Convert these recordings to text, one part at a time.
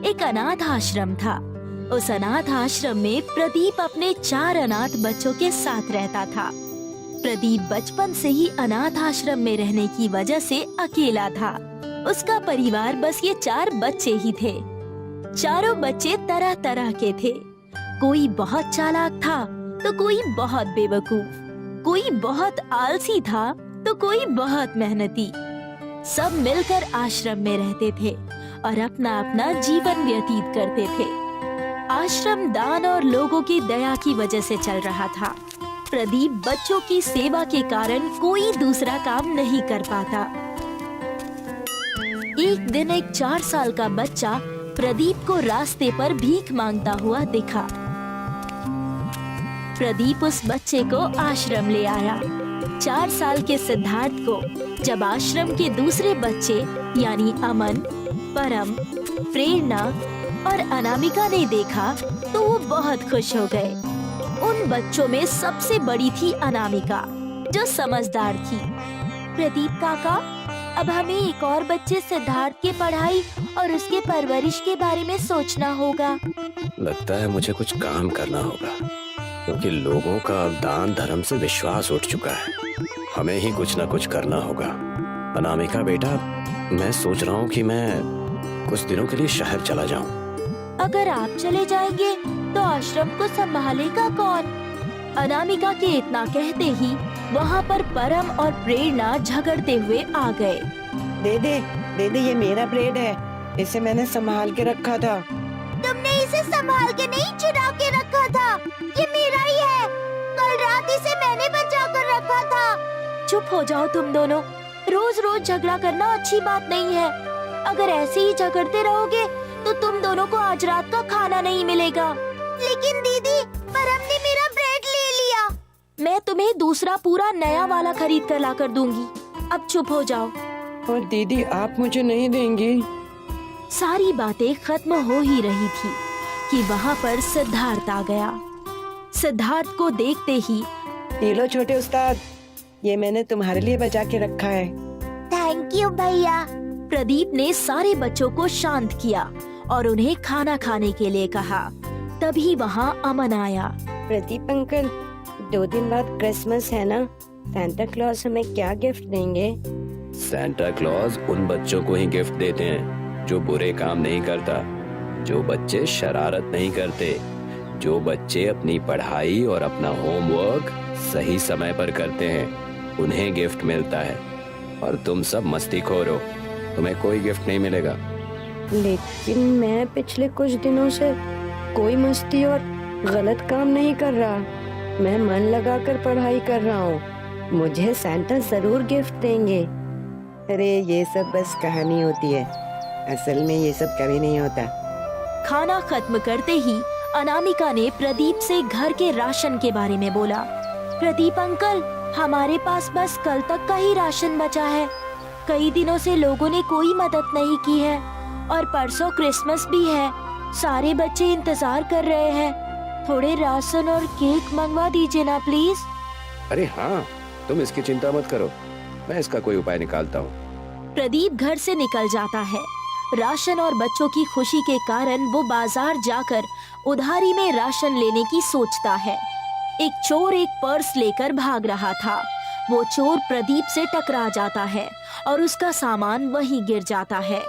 एक अनाथ आश्रम था। उस अनाथ आश्रम में प्रदीप अपने 4 अनाथ बच्चों के साथ रहता था। प्रदीप बचपन से ही अनाथ आश्रम में रहने की वजह से अकेला था। उसका परिवार बस ये 4 बच्चे ही थे। चारों बच्चे तरह तरह के थे। कोई बहुत चालाक था तो कोई बहुत बेवकूफ, कोई बहुत आलसी था तो कोई बहुत मेहनती। सब मिलकर आश्रम में रहते थे और अपना अपना जीवन व्यतीत करते थे। आश्रम दान और लोगों की दया की वजह से चल रहा था। प्रदीप बच्चों की सेवा के कारण कोई दूसरा काम नहीं कर पाता। एक दिन एक 4 साल का बच्चा प्रदीप को रास्ते पर भीख मांगता हुआ दिखा। प्रदीप उस बच्चे को आश्रम ले आया। 4 साल के सिद्धार्थ को जब आश्रम के दूसरे बच्चे यानी अमन, परम, प्रेरणा और अनामिका ने देखा तो वो बहुत खुश हो गए। उन बच्चों में सबसे बड़ी थी अनामिका, जो समझदार थी। प्रदीप काका, अब हमें एक और बच्चे सिद्धार्थ की पढ़ाई और उसके परवरिश के बारे में सोचना होगा। लगता है मुझे कुछ काम करना होगा, क्योंकि लोगों का अब दान धर्म से विश्वास उठ चुका है। हमें ही कुछ न कुछ करना होगा। अनामिका बेटा, मैं सोच रहा हूँ कि मैं कुछ दिनों के लिए शहर चला जाऊँ। अगर आप चले जाएंगे तो आश्रम को संभालेगा कौन? अनामिका के इतना कहते ही वहाँ पर परम और प्रेरणा झगड़ते हुए आ गए। दे दे ये मेरा ब्रेड है, इसे मैंने संभाल के रखा था। तुमने इसे संभाल के नहीं, चुरा के रखा था। ये मेरा ही है। कल रात इसे मैंने बचा कर रखा था। चुप हो जाओ तुम दोनों। रोज रोज झगड़ा करना अच्छी बात नहीं है। अगर ऐसे ही झगड़ते रहोगे तो तुम दोनों को आज रात का खाना नहीं मिलेगा। लेकिन दीदी, परम ने मेरा ब्रेड ले लिया। मैं तुम्हें दूसरा पूरा नया वाला खरीद कर ला कर दूंगी। अब चुप हो जाओ। और दीदी, आप मुझे नहीं देंगी? सारी बातें खत्म हो ही रही थी कि वहाँ पर सिद्धार्थ आ गया। सिद्धार्थ को देखते ही, ये लो छोटे उस्ताद, ये मैंने तुम्हारे लिए बचा के रखा है। थैंक यू भैया। प्रदीप ने सारे बच्चों को शांत किया और उन्हें खाना खाने के लिए कहा। तभी वहाँ अमन आया। प्रदीप अंकल, 2 दिन बाद क्रिसमस है ना, सांता क्लॉज हमें क्या गिफ्ट देंगे? सैंटा क्लॉज उन बच्चों को ही गिफ्ट देते हैं जो बुरे काम नहीं करता, जो बच्चे शरारत नहीं करते, जो बच्चे अपनी पढ़ाई और अपना होमवर्क सही समय पर करते हैं, उन्हें गिफ्ट मिलता है। और तुम सब मस्तीखोर हो, तुम्हें कोई गिफ्ट नहीं मिलेगा। लेकिन मैं पिछले कुछ दिनों से कोई मस्ती और गलत काम नहीं कर रहा। मैं मन लगाकर पढ़ाई कर रहा हूँ। मुझे सांता जरूर गिफ्ट देंगे। अरे ये सब बस कहानी होती है, असल में ये सब कभी नहीं होता। खाना खत्म करते ही अनामिका ने प्रदीप से घर के राशन के बारे में बोला। प्रदीप अंकल, हमारे पास बस कल तक का ही राशन बचा है। कई दिनों से लोगों ने कोई मदद नहीं की है और परसों क्रिसमस भी है। सारे बच्चे इंतजार कर रहे हैं। थोड़े राशन और केक मंगवा दीजिए ना प्लीज। अरे हाँ, तुम इसकी चिंता मत करो, मैं इसका कोई उपाय निकालता हूँ। प्रदीप घर से निकल जाता है। राशन और बच्चों की खुशी के कारण वो बाजार जाकर उधारी में राशन लेने की सोचता है। एक चोर एक पर्स लेकर भाग रहा था। वो चोर प्रदीप से टकरा जाता है और उसका सामान वहीं गिर जाता है।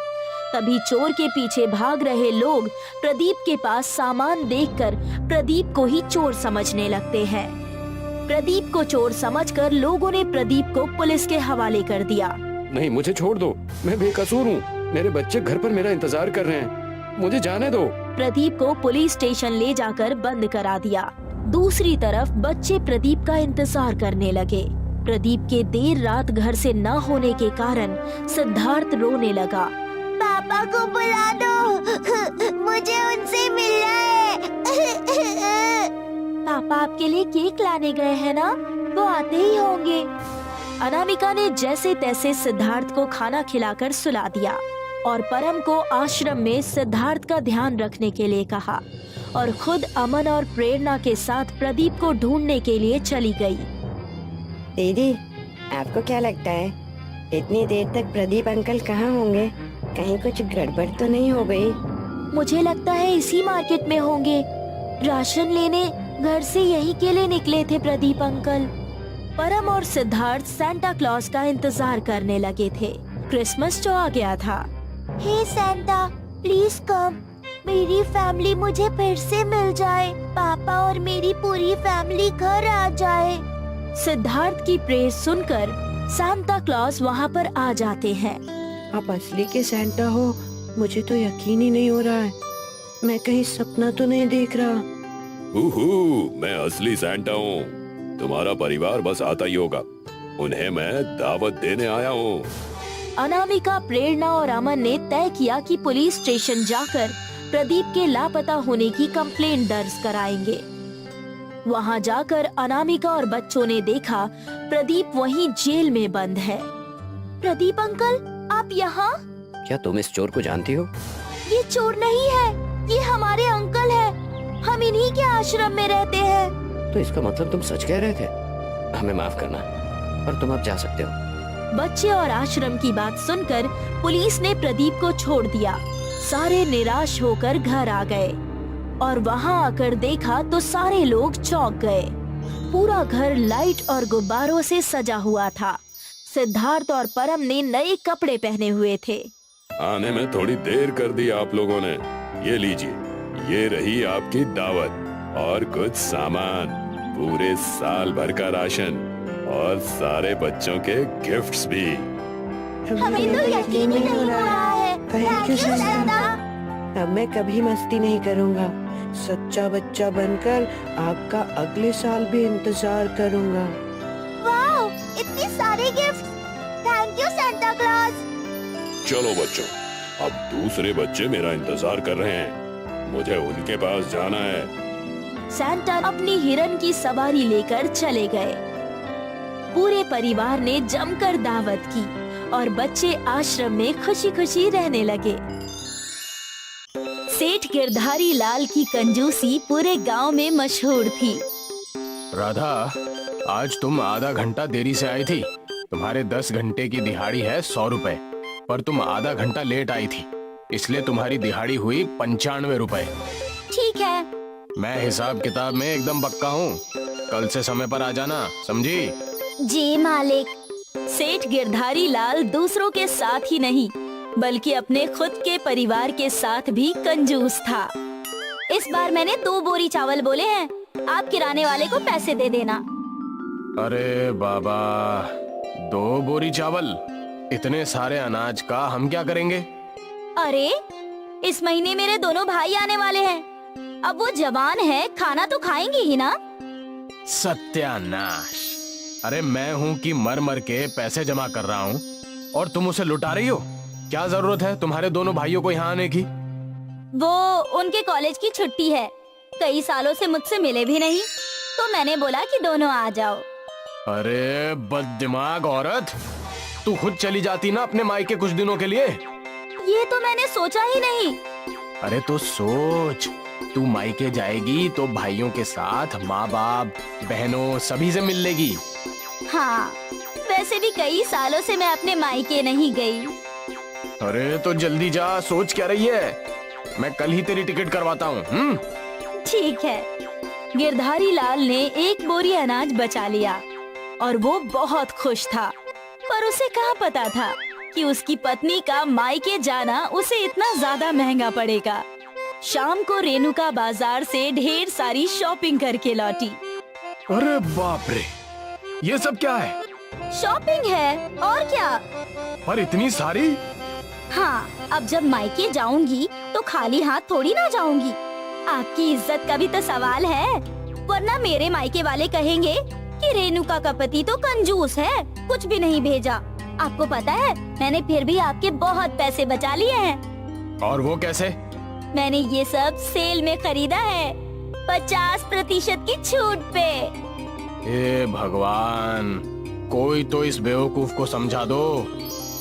तभी चोर के पीछे भाग रहे लोग प्रदीप के पास सामान देखकर प्रदीप को ही चोर समझने लगते हैं। प्रदीप को चोर समझकर लोगों ने प्रदीप को पुलिस के हवाले कर दिया। नहीं, मुझे छोड़ दो, मैं बेकसूर हूँ। मेरे बच्चे घर पर मेरा इंतजार कर रहे हैं, मुझे जाने दो। प्रदीप को पुलिस स्टेशन ले जाकर बंद करा दिया। दूसरी तरफ बच्चे प्रदीप का इंतजार करने लगे। प्रदीप के देर रात घर से न होने के कारण सिद्धार्थ रोने लगा। पापा को बुला दो, मुझे उनसे मिलना है। पापा आपके लिए केक लाने गए हैं ना, वो आते ही होंगे। अनामिका ने जैसे तैसे सिद्धार्थ को खाना खिलाकर सुला दिया और परम को आश्रम में सिद्धार्थ का ध्यान रखने के लिए कहा और खुद अमन और प्रेरणा के साथ प्रदीप को ढूंढने के लिए चली गई। दीदी, आपको क्या लगता है इतनी देर तक प्रदीप अंकल कहाँ होंगे? कहीं कुछ गड़बड़ तो नहीं हो गई? मुझे लगता है इसी मार्केट में होंगे। राशन लेने घर से यही के लिए निकले थे प्रदीप अंकल। परम और सिद्धार्थ सैंटा क्लॉज का इंतजार करने लगे थे। क्रिसमस जो आ गया था। हे सैंटा, प्लीज कम। मेरी फैमिली मुझे फिर से मिल जाए। पापा और मेरी पूरी फैमिली घर आ जाए। सिद्धार्थ की प्रेयर सुनकर सांता क्लॉज वहाँ पर आ जाते हैं। आप असली के सैंटा हो? मुझे तो यकीन ही नहीं हो रहा है। मैं कहीं सपना तो नहीं देख रहा। मैं असली सैंटा हूँ। तुम्हारा परिवार बस आता ही होगा। उन्हें मैं दावत देने आया हूँ। अनामिका, प्रेरणा और अमन ने तय किया कि पुलिस स्टेशन जाकर प्रदीप के लापता होने की कंप्लेंट दर्ज कराएंगे। वहां जाकर अनामिका और बच्चों ने देखा प्रदीप वहीं जेल में बंद है। प्रदीप अंकल, आप यहाँ? क्या तुम इस चोर को जानती हो? ये चोर नहीं है, ये हमारे अंकल है। हम इन्हीं के आश्रम में रहते हैं। तो इसका मतलब तुम सच कह रहे थे। हमें माफ करना, और तुम अब जा सकते हो। बच्चे और आश्रम की बात सुनकर पुलिस ने प्रदीप को छोड़ दिया। सारे निराश होकर घर आ गए और वहां आकर देखा तो सारे लोग चौंक गए। पूरा घर लाइट और गुब्बारों से सजा हुआ था। सिद्धार्थ और परम ने नए कपड़े पहने हुए थे। आने में थोड़ी देर कर दी आप लोगों ने। ये लीजिए, ये रही आपकी दावत और कुछ सामान, पूरे साल भर का राशन और सारे बच्चों के गिफ्ट्स भी। हमें तो यकीन ही नहीं हो रहा है। Thank you Santa. अब मैं कभी मस्ती नहीं करूँगा। सच्चा बच्चा बनकर आपका अगले साल भी इंतजार करूँगा। वाओ, इतने सारे gift. Thank you Santa clause. चलो बच्चों, अब दूसरे बच्चे मेरा इंतजार कर रहे हैं। मुझे उनके पास जाना है। सैंटा अपनी हिरन की सवारी लेकर चले गए। पूरे परिवार ने जमकर दावत की और बच्चे आश्रम में खुशी खुशी रहने लगे। सेठ गिरधारी लाल की कंजूसी पूरे गांव में मशहूर थी। राधा, आज तुम आधा घंटा देरी से आई थी। तुम्हारे 10 घंटे की दिहाड़ी है 100 रुपए, पर तुम आधा घंटा लेट आई थी, इसलिए तुम्हारी दिहाड़ी हुई 95 रुपए। ठीक है। मैं हिसाब किताब में एकदम पक्का हूँ। कल से समय पर आ जाना, समझी? जी मालिक। सेठ गिरधारी लाल दूसरों के साथ ही नहीं बल्कि अपने खुद के परिवार के साथ भी कंजूस था। इस बार मैंने 2 बोरी चावल बोले हैं। आप किराने वाले को पैसे दे देना। अरे बाबा, 2 बोरी चावल? इतने सारे अनाज का हम क्या करेंगे? अरे, इस महीने मेरे दोनों भाई आने वाले हैं। अब वो जवान है, खाना तो खाएंगे ही ना। सत्यानाश! अरे मैं हूँ कि मर मर के पैसे जमा कर रहा हूँ और तुम उसे लुटा रही हो। क्या जरूरत है तुम्हारे दोनों भाइयों को यहाँ आने की? वो उनके कॉलेज की छुट्टी है। कई सालों से मुझसे मिले भी नहीं, तो मैंने बोला कि दोनों आ जाओ। अरे बददिमाग औरत, तू खुद चली जाती ना अपने मायके कुछ दिनों के लिए। ये तो मैंने सोचा ही नहीं। अरे तो सोच, तू मायके जाएगी तो भाइयों के साथ माँ बाप, बहनों सभी से मिल लेगी। हाँ, वैसे भी कई सालों से मैं अपने मायके नहीं गई। अरे तो जल्दी जा, सोच क्या रही है? मैं कल ही तेरी टिकट करवाता हूँ। ठीक है। गिरधारी लाल ने 1 बोरी अनाज बचा लिया और वो बहुत खुश था, पर उसे कहाँ पता था कि उसकी पत्नी का मायके जाना उसे इतना ज्यादा महंगा पड़ेगा। शाम को रेणुका बाजार से ढेर सारी शॉपिंग करके लौटी। अरे बाप रे, ये सब क्या है? शॉपिंग है और क्या। पर इतनी सारी? हाँ, अब जब मायके जाऊंगी तो खाली हाथ थोड़ी ना जाऊंगी। आपकी इज्जत का भी तो सवाल है, वरना मेरे मायके वाले कहेंगे कि रेणुका का पति तो कंजूस है, कुछ भी नहीं भेजा। आपको पता है, मैंने फिर भी आपके बहुत पैसे बचा लिए हैं। और वो कैसे? मैंने ये सब सेल में खरीदा है, 50% की छूट पे। हे भगवान, कोई तो इस बेवकूफ को समझा दो।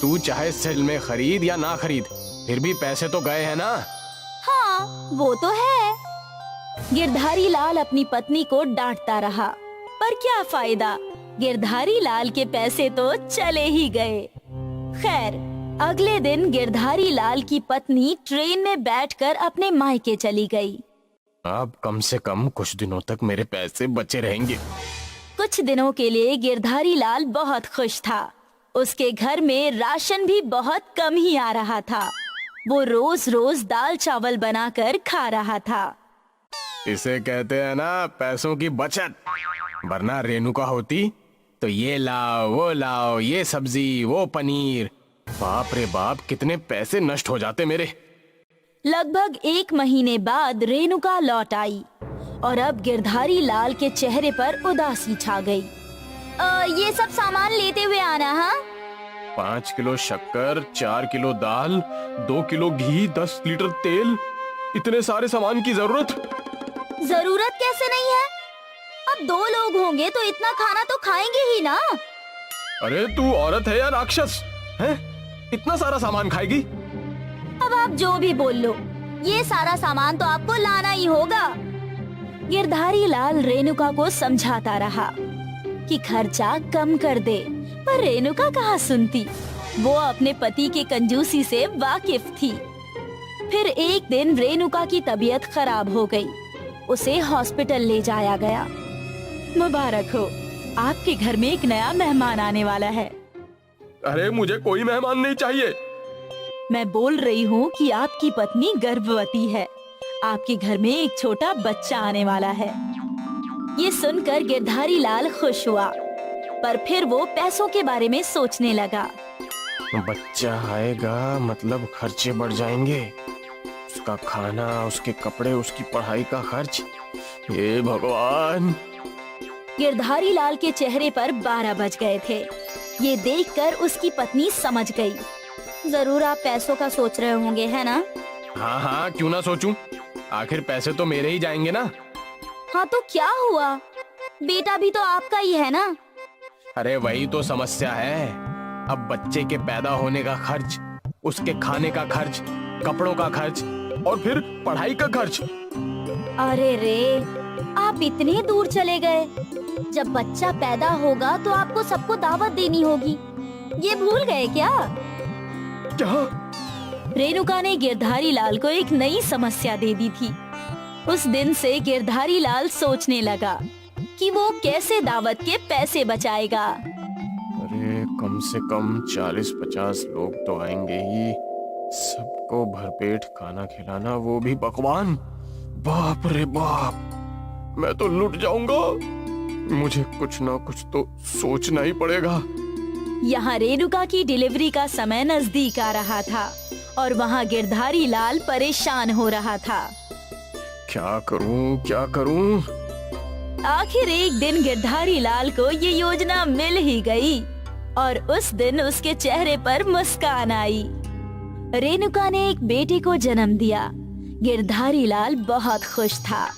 तू चाहे सेल में खरीद या ना खरीद, फिर भी पैसे तो गए हैं ना। हाँ, वो तो है। गिरधारी लाल अपनी पत्नी को डांटता रहा, पर क्या फायदा, गिरधारी लाल के पैसे तो चले ही गए। खैर, अगले दिन गिरधारी लाल की पत्नी ट्रेन में बैठकर अपने मायके चली गई। अब कम से कम कुछ दिनों तक मेरे पैसे बचे रहेंगे। कुछ दिनों के लिए गिरधारी लाल बहुत खुश था। उसके घर में राशन भी बहुत कम ही आ रहा था। वो रोज रोज दाल चावल बनाकर खा रहा था। इसे कहते हैं ना पैसों की बचत। वरना रेणुका होती तो ये लाओ वो लाओ, ये सब्जी वो पनीर, बाप रे बाप कितने पैसे नष्ट हो जाते मेरे। लगभग 1 महीने बाद रेणुका लौट आई और अब गिरधारी लाल के चेहरे पर उदासी छा गई। ये सब सामान लेते हुए आना। हाँ, 5 किलो शक्कर, 4 किलो दाल, 2 किलो घी, 10 लीटर तेल, इतने सारे सामान की जरूरत कैसे नहीं है? अब 2 लोग होंगे तो इतना खाना तो खाएंगे ही ना। अरे तू औरत है या राक्षस है? इतना सारा सामान खाएगी? अब आप जो भी बोल लो, ये सारा सामान तो आपको लाना ही होगा। गिरधारी लाल रेणुका को समझाता रहा कि खर्चा कम कर दे, पर रेणुका कहाँ सुनती। वो अपने पति के कंजूसी से वाकिफ थी। फिर एक दिन रेणुका की तबीयत खराब हो गई। उसे हॉस्पिटल ले जाया गया। मुबारक हो, आपके घर में एक नया मेहमान आने वाला है। अरे मुझे कोई मेहमान नहीं चाहिए। मैं बोल रही हूँ कि आपकी पत्नी गर्भवती है। आपके घर में एक छोटा बच्चा आने वाला है। ये सुनकर गिरधारी लाल खुश हुआ, पर फिर वो पैसों के बारे में सोचने लगा। बच्चा आएगा मतलब खर्चे बढ़ जाएंगे। उसका खाना, उसके कपड़े, उसकी पढ़ाई का खर्च। हे भगवान। गिरधारी लाल के चेहरे पर 12 बज गए थे। ये देखकर उसकी पत्नी समझ गई। जरूर आप पैसों का सोच रहे होंगे, है ना? हाँ हाँ, क्यों ना सोचूं। आखिर पैसे तो मेरे ही जाएंगे ना। हाँ तो क्या हुआ, बेटा भी तो आपका ही है ना। अरे वही तो समस्या है। अब बच्चे के पैदा होने का खर्च, उसके खाने का खर्च, कपड़ों का खर्च और फिर पढ़ाई का खर्च। अरे रे, आप इतने दूर चले गए। जब बच्चा पैदा होगा तो आपको सबको दावत देनी होगी। ये भूल गए क्या? रेणुका ने गिरधारी लाल को एक नई समस्या दे दी थी। उस दिन से गिरधारी लाल सोचने लगा कि वो कैसे दावत के पैसे बचाएगा। अरे कम से कम 40-50 लोग तो आएंगे ही। सबको भरपेट खाना खिलाना, वो भी पकवान। बाप रे बाप, मैं तो लुट जाऊंगा। मुझे कुछ ना कुछ तो सोचना ही पड़ेगा। यहाँ रेणुका की डिलीवरी का समय नजदीक आ रहा था और वहाँ गिरधारी लाल परेशान हो रहा था। क्या करूं क्या करूं? आखिर एक दिन गिरधारी लाल को ये योजना मिल ही गई और उस दिन उसके चेहरे पर मुस्कान आई। रेणुका ने एक बेटे को जन्म दिया। गिरधारी लाल बहुत खुश था।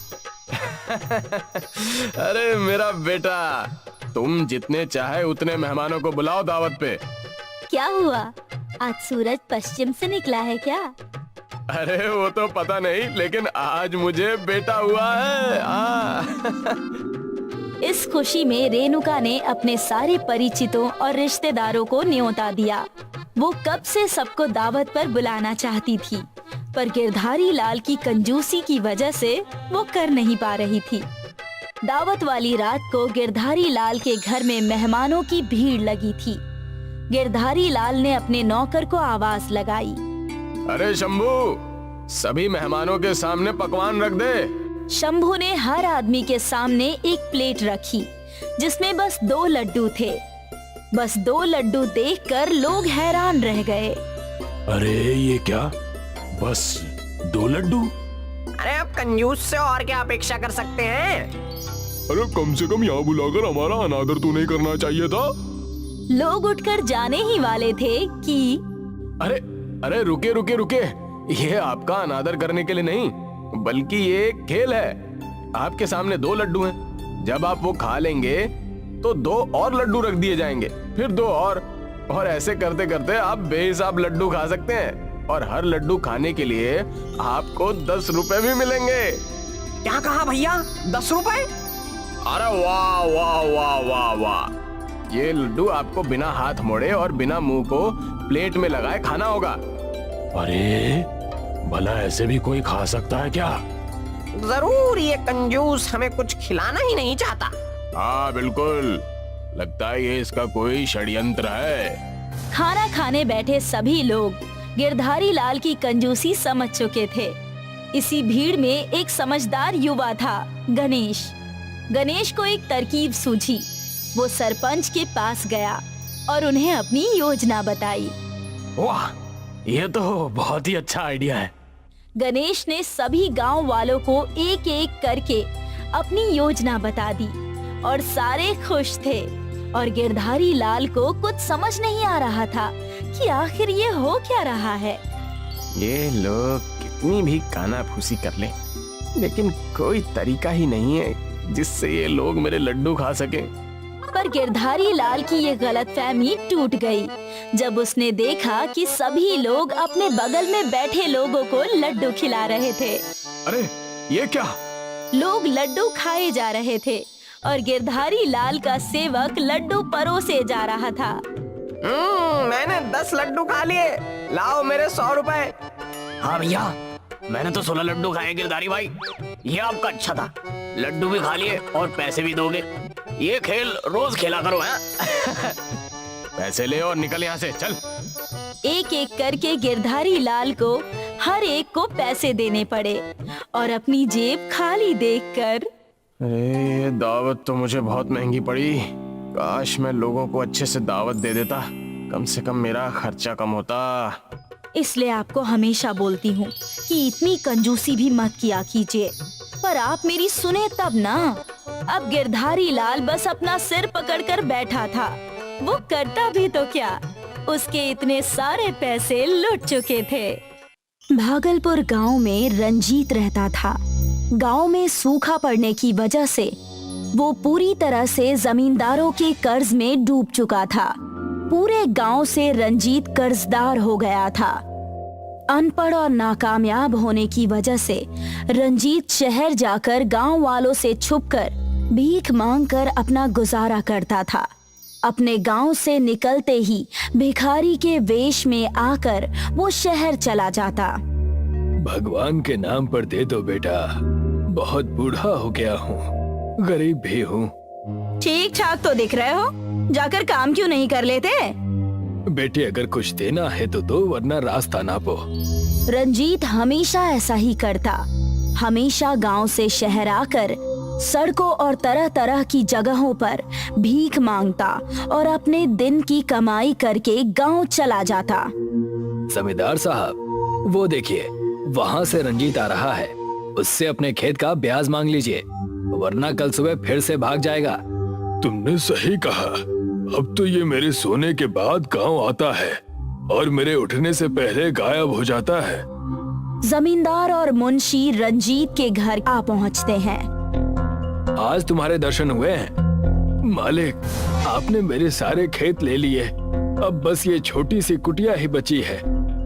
अरे मेरा बेटा, तुम जितने चाहे उतने मेहमानों को बुलाओ दावत पे। क्या हुआ, आज सूरज पश्चिम से निकला है क्या? अरे वो तो पता नहीं, लेकिन आज मुझे बेटा हुआ है। इस खुशी में रेणुका ने अपने सारे परिचितों और रिश्तेदारों को न्योता दिया। वो कब से सबको दावत पर बुलाना चाहती थी, पर गिरधारी लाल की कंजूसी की वजह से वो कर नहीं पा रही थी। दावत वाली रात को गिरधारी लाल के घर में मेहमानों की भीड़ लगी थी। गिरधारी लाल ने अपने नौकर को आवाज लगाई। अरे शंभू, सभी मेहमानों के सामने पकवान रख दे। शंभू ने हर आदमी के सामने एक प्लेट रखी जिसमें बस 2 लड्डू थे। बस 2 लड्डू देखकर लोग हैरान रह गए। अरे ये क्या, बस 2 लड्डू? अरे आप कंजूस से और क्या अपेक्षा कर सकते हैं? अरे कम से कम यहाँ बुलाकर हमारा अनादर तो नहीं करना चाहिए था। लोग उठकर जाने ही वाले थे कि अरे अरे रुके रुके रुके, ये आपका अनादर करने के लिए नहीं, बल्कि ये एक खेल है। आपके सामने 2 लड्डू हैं। जब आप वो खा लेंगे तो 2 और लड्डू रख दिए जाएंगे, फिर 2 और ऐसे करते करते आप बेहिसाब लड्डू खा सकते हैं और हर लड्डू खाने के लिए आपको 10 रुपए भी मिलेंगे। क्या कहा भैया, 10 रुपए? अरे वाह वाह वाह वाह वाह, ये लड्डू आपको बिना हाथ मोड़े और बिना मुंह को प्लेट में लगाए खाना होगा। अरे भला ऐसे भी कोई खा सकता है क्या? जरूर ये कंजूस हमें कुछ खिलाना ही नहीं चाहता। हाँ बिल्कुल, लगता है ये इसका कोई षड्यंत्र है। खाना खाने बैठे सभी लोग गिरधारी लाल की कंजूसी समझ चुके थे। इसी भीड़ में एक समझदार युवा था, गणेश। गणेश को एक तरकीब सूझी। वो सरपंच के पास गया और उन्हें अपनी योजना बताई। वाह, ये तो बहुत ही अच्छा आइडिया है। गणेश ने सभी गांव वालों को एक एक करके अपनी योजना बता दी और सारे खुश थे। और गिरधारी लाल को कुछ समझ नहीं आ रहा था कि आखिर ये हो क्या रहा है। ये लोग कितनी भी कानाफूसी कर लें, लेकिन कोई तरीका ही नहीं है जिससे ये लोग मेरे लड्डू खा सकें। पर गिरधारी लाल की ये गलतफहमी टूट गई जब उसने देखा कि सभी लोग अपने बगल में बैठे लोगों को लड्डू खिला रहे थे। अरे ये क्या? लोग लड्डू खाए जा रहे थे और गिरधारी लाल का सेवक लड्डू परोसे जा रहा था। मैंने 10 लड्डू खा लिए, लाओ मेरे 100 रुपए। हाँ भैया, मैंने तो 16 लड्डू खाए गिरधारी भाई। ये आपका अच्छा था, लड्डू भी खा लिए और पैसे भी दोगे। ये खेल रोज खेला करो हैं? पैसे ले और निकल यहाँ से, चल। एक एक करके गिरधारी लाल को हर एक को पैसे देने पड़े और अपनी जेब खाली देखकर ये दावत तो मुझे बहुत महंगी पड़ी। काश मैं लोगों को अच्छे से दावत दे देता, कम से कम मेरा खर्चा कम होता। इसलिए आपको हमेशा बोलती हूँ कि इतनी कंजूसी भी मत किया कीजिए, पर आप मेरी सुने तब ना। अब गिरधारी लाल बस अपना सिर पकड़कर बैठा था। वो करता भी तो क्या, उसके इतने सारे पैसे लुट चुके थे। भागलपुर गांव में रंजीत रहता था। गांव में सूखा पड़ने की वजह से वो पूरी तरह से जमींदारों के कर्ज में डूब चुका था। पूरे गांव से रंजीत कर्जदार हो गया था। अनपढ़ और नाकामयाब होने की वजह से रंजीत शहर जाकर गांव वालों से छुपकर भीख मांगकर अपना गुजारा करता था। अपने गांव से निकलते ही भिखारी के वेश में आकर वो शहर चला जाता। भगवान के नाम पर दे दो बेटा, बहुत बूढ़ा हो गया हूँ, गरीब भी हूँ। ठीक ठाक तो दिख रहे हो, जाकर काम क्यों नहीं कर लेते? बेटे अगर कुछ देना है तो दो, वरना रास्ता नापो। रंजीत हमेशा ऐसा ही करता। हमेशा गांव से शहर आकर सड़कों और तरह तरह की जगहों पर भीख मांगता और अपने दिन की कमाई करके गांव चला जाता। जमींदार साहब, वो देखिए वहाँ से रंजीत आ रहा है, उससे अपने खेत का ब्याज मांग लीजिए, वरना कल सुबह फिर से भाग जाएगा। तुमने सही कहा, अब तो ये मेरे सोने के बाद गांव आता है और मेरे उठने से पहले गायब हो जाता है। जमींदार और मुंशी रंजीत के घर आ पहुंचते हैं। आज तुम्हारे दर्शन हुए हैं मालिक, आपने मेरे सारे खेत ले लिए, अब बस ये छोटी सी कुटिया ही बची है,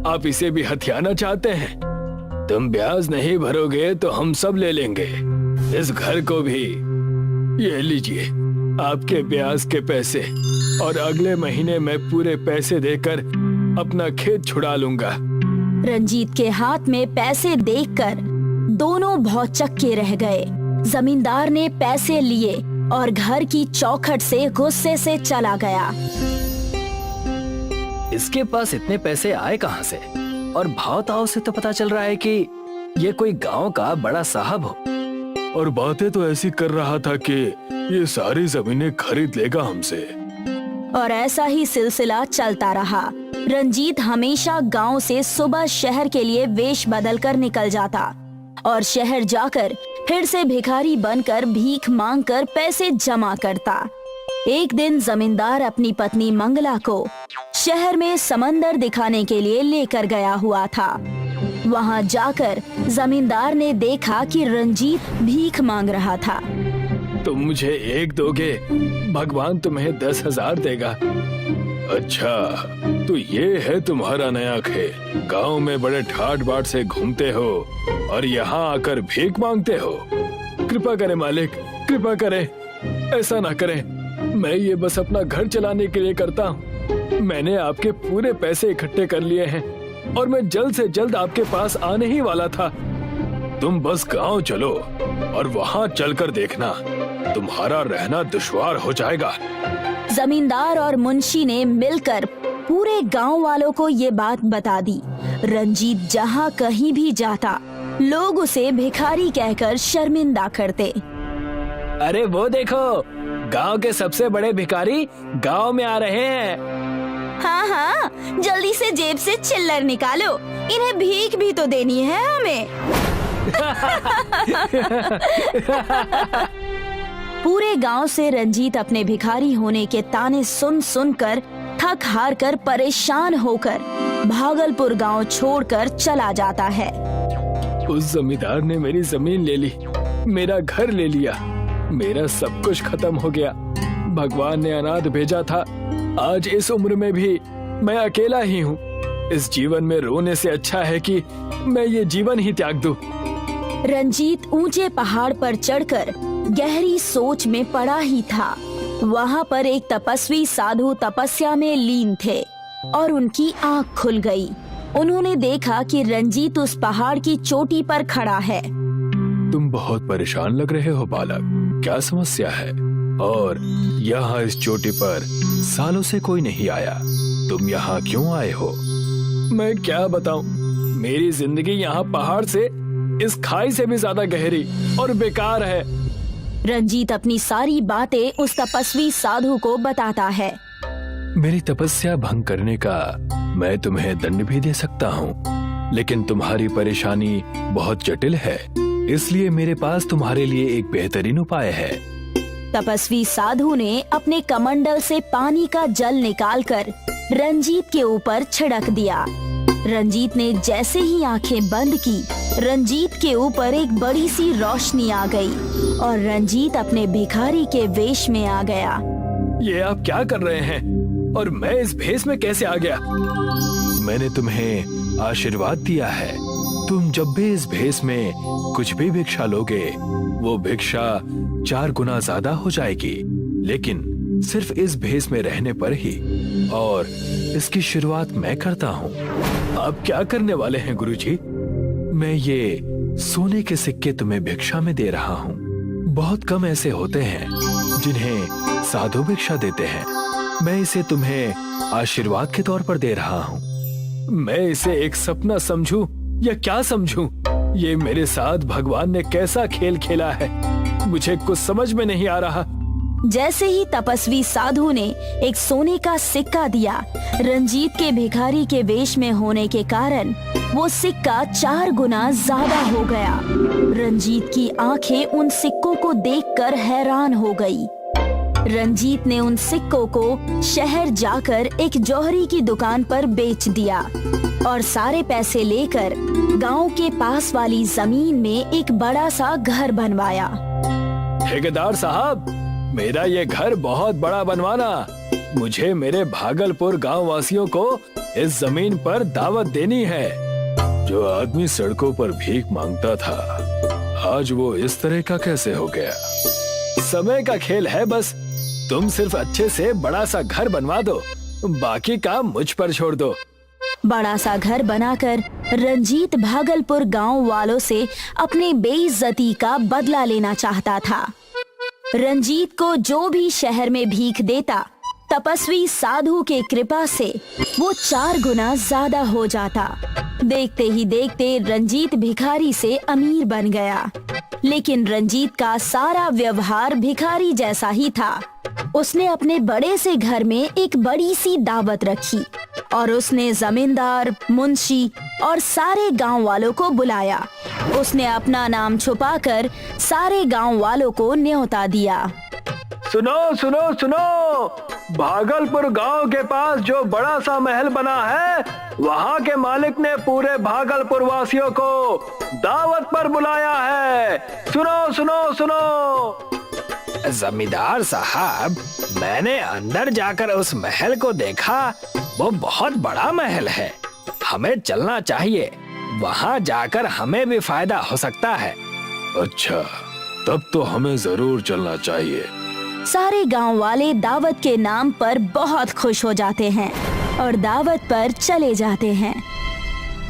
आप इसे भी हथियाना चाहते हैं? तुम ब्याज नहीं भरोगे तो हम सब ले लेंगे, इस घर को भी। ये लीजिए आपके ब्याज के पैसे, और अगले महीने मैं पूरे पैसे देकर अपना खेत छुड़ा लूंगा। रंजीत के हाथ में पैसे देखकर दोनों भौचक्के रह गए। जमींदार ने पैसे लिए और घर की चौखट से गुस्से से चला गया। इसके पास इतने पैसे आए कहाँ से? और भाव ताव से तो पता चल रहा है कि ये कोई गांव का बड़ा साहब हो। और बातें तो ऐसी कर रहा था कि ये सारी जमीनें खरीद लेगा हमसे। और ऐसा ही सिलसिला चलता रहा। रंजीत हमेशा गांव से सुबह शहर के लिए वेश बदल कर निकल जाता और शहर जाकर फिर से भिखारी बनकर भीख मांगकर पैसे जमा करता। एक दिन जमींदार अपनी पत्नी मंगला को शहर में समंदर दिखाने के लिए लेकर गया हुआ था। वहां जाकर जमींदार ने देखा कि रंजीत भीख मांग रहा था। तुम मुझे 1 दोगे, भगवान तुम्हें 10,000 देगा। अच्छा, तो ये है तुम्हारा नया खेल? गांव में बड़े ठाट बाट से घूमते हो और यहाँ आकर भीख मांगते हो? कृपा करें मालिक, कृपा करें, ऐसा ना करें, मैं ये बस अपना घर चलाने के लिए करता हूँ। मैंने आपके पूरे पैसे इकट्ठे कर लिए हैं और मैं जल्द से जल्द आपके पास आने ही वाला था। तुम बस गांव चलो और वहाँ चलकर देखना, तुम्हारा रहना दुश्वार हो जाएगा। जमींदार और मुंशी ने मिलकर पूरे गांव वालों को ये बात बता दी। रंजीत जहाँ कहीं भी जाता, लोग उसे भिखारी कहकर शर्मिंदा करते। अरे वो देखो, गांव के सबसे बड़े भिखारी गांव में आ रहे हैं। हाँ हाँ, जल्दी से जेब से चिल्लर निकालो, इन्हें भीख भी तो देनी है हमें। पूरे गांव से रंजीत अपने भिखारी होने के ताने सुन सुनकर थक हार कर परेशान होकर भागलपुर गांव छोड़कर चला जाता है। उस जमींदार ने मेरी जमीन ले ली, मेरा घर ले लिया, मेरा सब कुछ खत्म हो गया। भगवान ने अनाथ भेजा था, आज इस उम्र में भी मैं अकेला ही हूँ। इस जीवन में रोने से अच्छा है कि मैं ये जीवन ही त्याग दूं। रंजीत ऊंचे पहाड़ पर चढ़कर गहरी सोच में पड़ा ही था। वहाँ पर एक तपस्वी साधु तपस्या में लीन थे और उनकी आँख खुल गई। उन्होंने देखा कि रंजीत उस पहाड़ की चोटी पर खड़ा है। तुम बहुत परेशान लग रहे हो बालक, क्या समस्या है? और यहाँ इस चोटी पर सालों से कोई नहीं आया, तुम यहाँ क्यों आए हो? मैं क्या बताऊं, मेरी जिंदगी यहाँ पहाड़ से, इस खाई से भी ज्यादा गहरी और बेकार है। रंजीत अपनी सारी बातें उस तपस्वी साधु को बताता है। मेरी तपस्या भंग करने का मैं तुम्हें दंड भी दे सकता हूँ, लेकिन तुम्हारी परेशानी बहुत जटिल है, इसलिए मेरे पास तुम्हारे लिए एक बेहतरीन उपाय है। तपस्वी साधु ने अपने कमंडल से पानी का जल निकालकर रंजीत के ऊपर छिड़क दिया। रंजीत ने जैसे ही आंखें बंद की, रंजीत के ऊपर एक बड़ी सी रोशनी आ गई और रंजीत अपने भिखारी के वेश में आ गया। ये आप क्या कर रहे हैं और मैं इस भेष में कैसे आ गया? मैंने तुम्हें आशीर्वाद दिया है, तुम जब भी इस भेष में कुछ भी भिक्षा लोगे, वो भिक्षा 4 गुना ज्यादा हो जाएगी, लेकिन सिर्फ इस भेष में रहने पर ही। और इसकी शुरुआत मैं करता हूँ। आप क्या करने वाले हैं गुरुजी? मैं ये सोने के सिक्के तुम्हें भिक्षा में दे रहा हूँ। बहुत कम ऐसे होते हैं जिन्हें साधु भिक्षा देते हैं। मैं इसे तुम्हें आशीर्वाद के तौर पर दे रहा हूँ। मैं इसे एक सपना समझूं या क्या समझूं? ये मेरे साथ भगवान ने कैसा खेल खेला है, मुझे कुछ समझ में नहीं आ रहा। जैसे ही तपस्वी साधु ने एक सोने का सिक्का दिया, रंजीत के भिखारी के वेश में होने के कारण वो सिक्का 4 गुना ज्यादा हो गया। रंजीत की आंखें उन सिक्कों को देखकर हैरान हो गई। रंजीत ने उन सिक्कों को शहर जाकर एक जौहरी की दुकान पर बेच दिया और सारे पैसे लेकर गांव के पास वाली जमीन में एक बड़ा सा घर बनवाया। ठेकेदार साहब, मेरा ये घर बहुत बड़ा बनवाना। मुझे मेरे भागलपुर गांव वासियों को इस जमीन पर दावत देनी है। जो आदमी सड़कों पर भीख मांगता था, आज वो इस तरह का कैसे हो गया? समय का खेल है बस। तुम सिर्फ अच्छे से बड़ा सा घर बनवा दो, बाकी काम मुझ पर छोड़ दो। बड़ा सा घर बनाकर रंजीत भागलपुर गांव वालों से अपने बेइज्जती का बदला लेना चाहता था। रंजीत को जो भी शहर में भीख देता, तपस्वी साधु के कृपा से वो 4 गुना ज्यादा हो जाता। देखते ही देखते रंजीत भिखारी से अमीर बन गया। लेकिन रंजीत का सारा व्यवहार भिखारी जैसा ही था। उसने अपने बड़े से घर में एक बड़ी सी दावत रखी और उसने जमींदार, मुंशी और सारे गांव वालों को बुलाया। उसने अपना नाम छुपाकर सारे गांव वालों को न्योता दिया। सुनो सुनो सुनो, भागलपुर गांव के पास जो बड़ा सा महल बना है, वहाँ के मालिक ने पूरे भागलपुर वासियों को दावत पर बुलाया है। सुनो सुनो सुनो। जमींदार साहब, मैंने अंदर जाकर उस महल को देखा, वो बहुत बड़ा महल है। हमें चलना चाहिए, वहाँ जाकर हमें भी फायदा हो सकता है। अच्छा, तब तो हमें जरूर चलना चाहिए। सारे गांव वाले दावत के नाम पर बहुत खुश हो जाते हैं और दावत पर चले जाते हैं।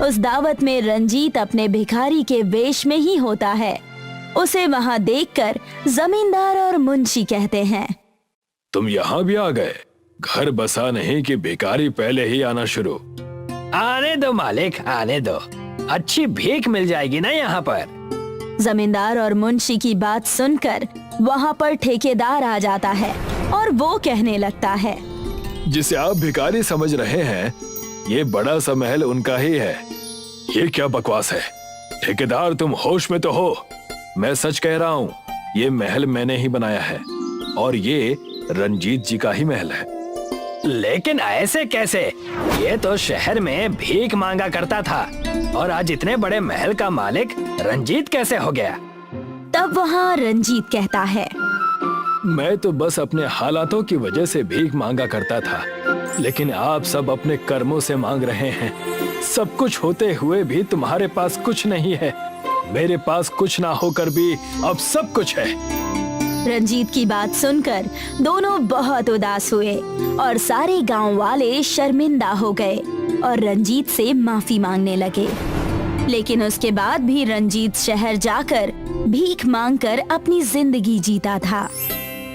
उस दावत में रंजीत अपने भिखारी के वेश में ही होता है। उसे वहां देखकर जमींदार और मुंशी कहते हैं, तुम यहाँ भी आ गए? घर बसा नहीं कि भिखारी पहले ही आना शुरू? आने दो मालिक, आने दो। अच्छी भीख मिल जाएगी ना यहाँ पर। जमींदार और मुंशी की बात सुनकर वहाँ पर ठेकेदार आ जाता है और वो कहने लगता है, जिसे आप भिखारी समझ रहे हैं, ये बड़ा सा महल उनका ही है। ये क्या बकवास है? ठेकेदार, तुम होश में तो हो? मैं सच कह रहा हूँ, ये महल मैंने ही बनाया है और ये रंजीत जी का ही महल है। लेकिन ऐसे कैसे? ये तो शहर में भीख मांगा करता था और आज इतने बड़े महल का मालिक रंजीत कैसे हो गया? तब वहाँ रंजीत कहता है, मैं तो बस अपने हालातों की वजह से भीख मांगा करता था, लेकिन आप सब अपने कर्मों से मांग रहे हैं। सब कुछ होते हुए भी तुम्हारे पास कुछ नहीं है। मेरे पास कुछ ना होकर भी अब सब कुछ है। रंजीत की बात सुनकर दोनों बहुत उदास हुए और सारे गांव वाले शर्मिंदा हो गए और रंजीत से माफी मांगने लगे। लेकिन उसके बाद भी रंजीत शहर जाकर भीख मांगकर अपनी जिंदगी जीता था।